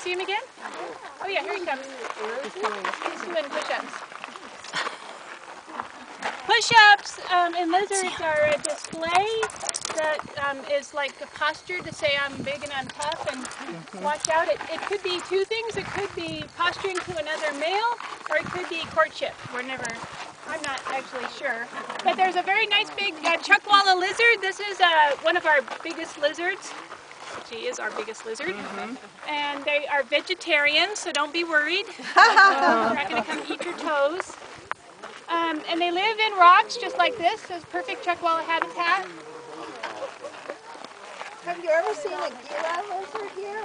see him again? Oh yeah, here he comes. He's doing push-ups. Push-ups and lizards are a display that is like a posture to say I'm big and I'm tough and watch out. It could be two things. It could be posturing to another male, or it could be courtship. I'm not actually sure. But there's a very nice big chuckwalla lizard. This is one of our biggest lizards. She is our biggest lizard. And they are vegetarians, so don't be worried. They're not going to come eat your toes. And they live in rocks just like this. This is perfect chuckwalla habitat. Have you ever seen a gila lizard here?